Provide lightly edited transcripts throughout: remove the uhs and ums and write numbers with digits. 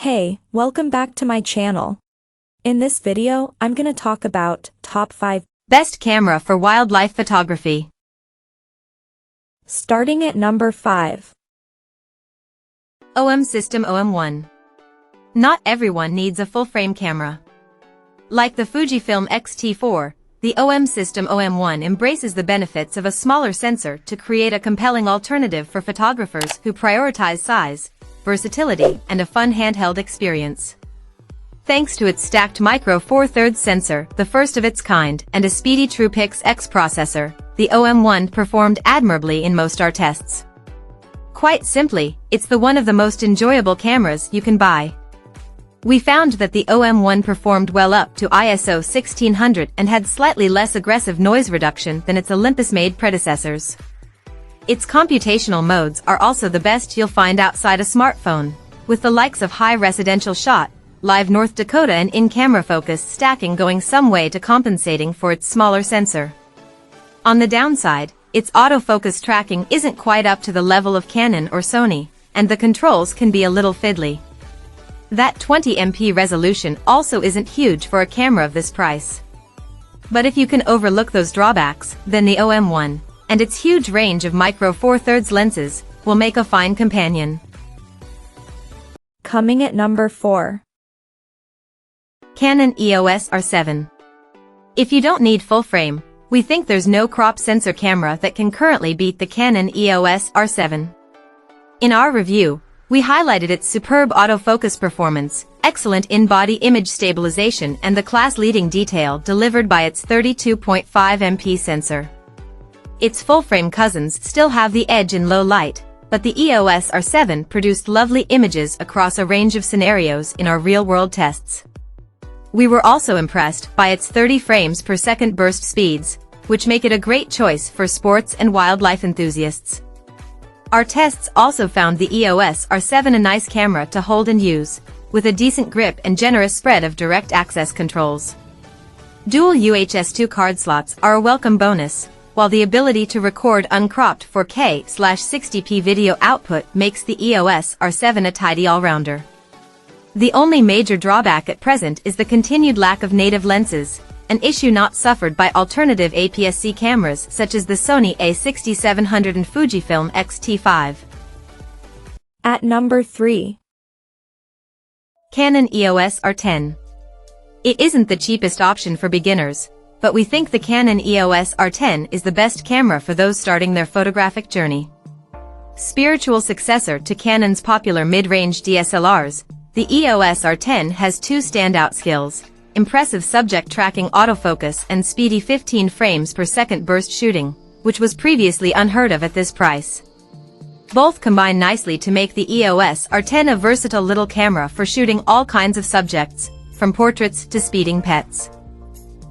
Hey, welcome back to my channel. In this video, I'm gonna talk about top 5 best camera for wildlife photography. Starting at number 5. OM System OM1. Not everyone needs a full-frame camera. Like the Fujifilm X-T4, the OM System OM1 embraces the benefits of a smaller sensor to create a compelling alternative for photographers who prioritize size, versatility, and a fun handheld experience. Thanks to its stacked Micro Four Thirds sensor, the first of its kind, and a speedy TruePix X processor, the OM1 performed admirably in most our tests. Quite simply, it's one of the most enjoyable cameras you can buy. We found that the OM1 performed well up to ISO 1600 and had slightly less aggressive noise reduction than its Olympus-made predecessors. Its computational modes are also the best you'll find outside a smartphone, with the likes of high residential shot, live North Dakota and in-camera focus stacking going some way to compensating for its smaller sensor. On the downside, its autofocus tracking isn't quite up to the level of Canon or Sony, and the controls can be a little fiddly. That 20MP resolution also isn't huge for a camera of this price. But if you can overlook those drawbacks, then the OM1, and its huge range of Micro Four Thirds lenses, will make a fine companion. Coming at number 4. Canon EOS R7. If you don't need full frame, we think there's no crop sensor camera that can currently beat the Canon EOS R7. In our review, we highlighted its superb autofocus performance, excellent in-body image stabilization, and the class-leading detail delivered by its 32.5 MP sensor. Its full-frame cousins still have the edge in low light, but the EOS R7 produced lovely images across a range of scenarios in our real-world tests. We were also impressed by its 30 frames per second burst speeds, which make it a great choice for sports and wildlife enthusiasts. Our tests also found the EOS R7 a nice camera to hold and use, with a decent grip and generous spread of direct access controls. Dual UHS-2 card slots are a welcome bonus, while the ability to record uncropped 4K/60p video output makes the EOS R7 a tidy all-rounder. The only major drawback at present is the continued lack of native lenses, an issue not suffered by alternative APS-C cameras such as the Sony A7 IV and Fujifilm X-T5. At number 3. Canon EOS R10. It isn't the cheapest option for beginners, but we think the Canon EOS R10 is the best camera for those starting their photographic journey. Spiritual successor to Canon's popular mid-range DSLRs, the EOS R10 has two standout skills: impressive subject tracking autofocus and speedy 15 frames per second burst shooting, which was previously unheard of at this price. Both combine nicely to make the EOS R10 a versatile little camera for shooting all kinds of subjects, from portraits to speeding pets.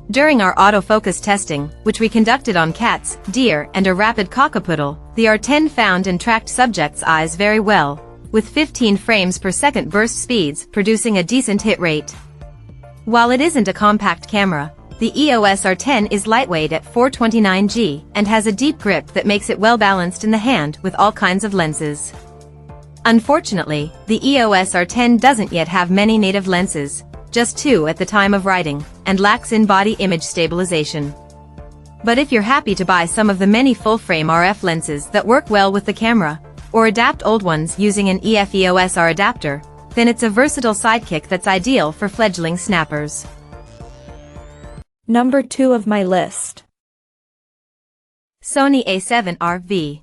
During our autofocus testing, which we conducted on cats, deer, and a rapid cockapoodle, the R10 found and tracked subjects' eyes very well, with 15 frames per second burst speeds producing a decent hit rate. While it isn't a compact camera, the EOS R10 is lightweight at 429 and has a deep grip that makes it well balanced in the hand with all kinds of lenses. Unfortunately, the EOS R10 doesn't yet have many native lenses, just 2 at the time of writing, and lacks in-body image stabilization. But if you're happy to buy some of the many full-frame RF lenses that work well with the camera, or adapt old ones using an EF-EOS R adapter, then it's a versatile sidekick that's ideal for fledgling snappers. Number 2 of my list. Sony A7 R V.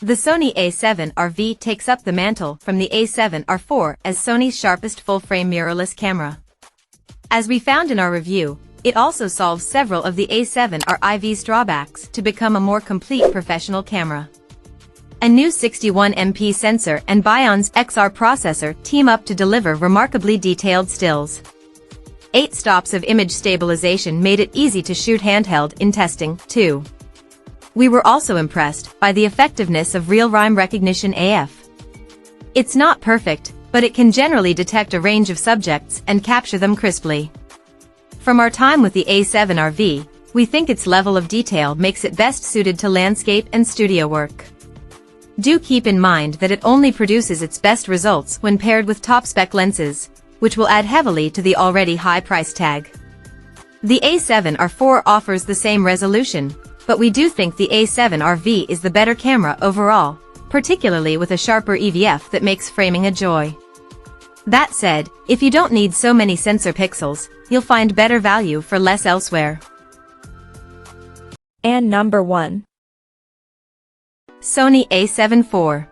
The Sony A7 R V takes up the mantle from the A7R IV as Sony's sharpest full-frame mirrorless camera. As we found in our review, it also solves several of the A7R IV's drawbacks to become a more complete professional camera. A new 61MP sensor and Bion's XR processor team up to deliver remarkably detailed stills. 8 stops of image stabilization made it easy to shoot handheld in testing, too. We were also impressed by the effectiveness of real-time recognition AF. It's not perfect, but it can generally detect a range of subjects and capture them crisply. From our time with the A7R V, we think its level of detail makes it best suited to landscape and studio work. Do keep in mind that it only produces its best results when paired with top-spec lenses, which will add heavily to the already high price tag. The A7R IV offers the same resolution, but we do think the A7R V is the better camera overall, particularly with a sharper EVF that makes framing a joy. That said, if you don't need so many sensor pixels, you'll find better value for less elsewhere. And number 1. Sony A7 IV.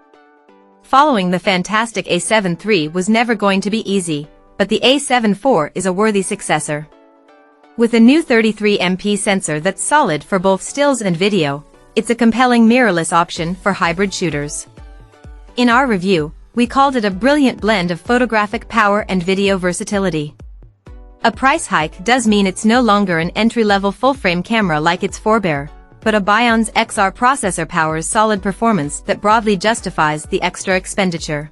Following the fantastic A7 III was never going to be easy, but the A7 IV is a worthy successor. With a new 33MP sensor that's solid for both stills and video, it's a compelling mirrorless option for hybrid shooters. In our review, we called it a brilliant blend of photographic power and video versatility. A price hike does mean it's no longer an entry-level full-frame camera like its forebear, but a Bion's XR processor powers solid performance that broadly justifies the extra expenditure.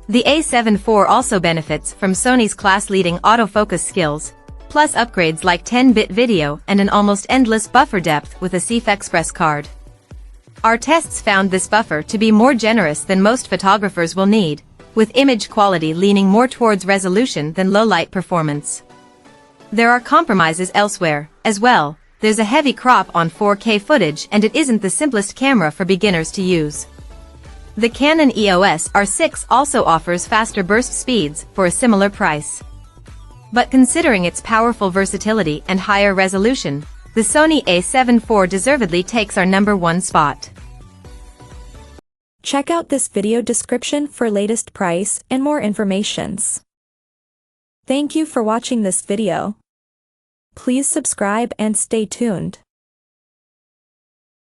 The A7 IV also benefits from Sony's class-leading autofocus skills, plus upgrades like 10-bit video and an almost endless buffer depth with a CF Express card. Our tests found this buffer to be more generous than most photographers will need, with image quality leaning more towards resolution than low-light performance. There are compromises elsewhere, as well. There's a heavy crop on 4K footage and it isn't the simplest camera for beginners to use. The Canon EOS R6 also offers faster burst speeds for a similar price. But considering its powerful versatility and higher resolution, the Sony A7 IV deservedly takes our number 1 spot. Check out this video description for latest price and more informations. Thank you for watching this video. Please subscribe and stay tuned.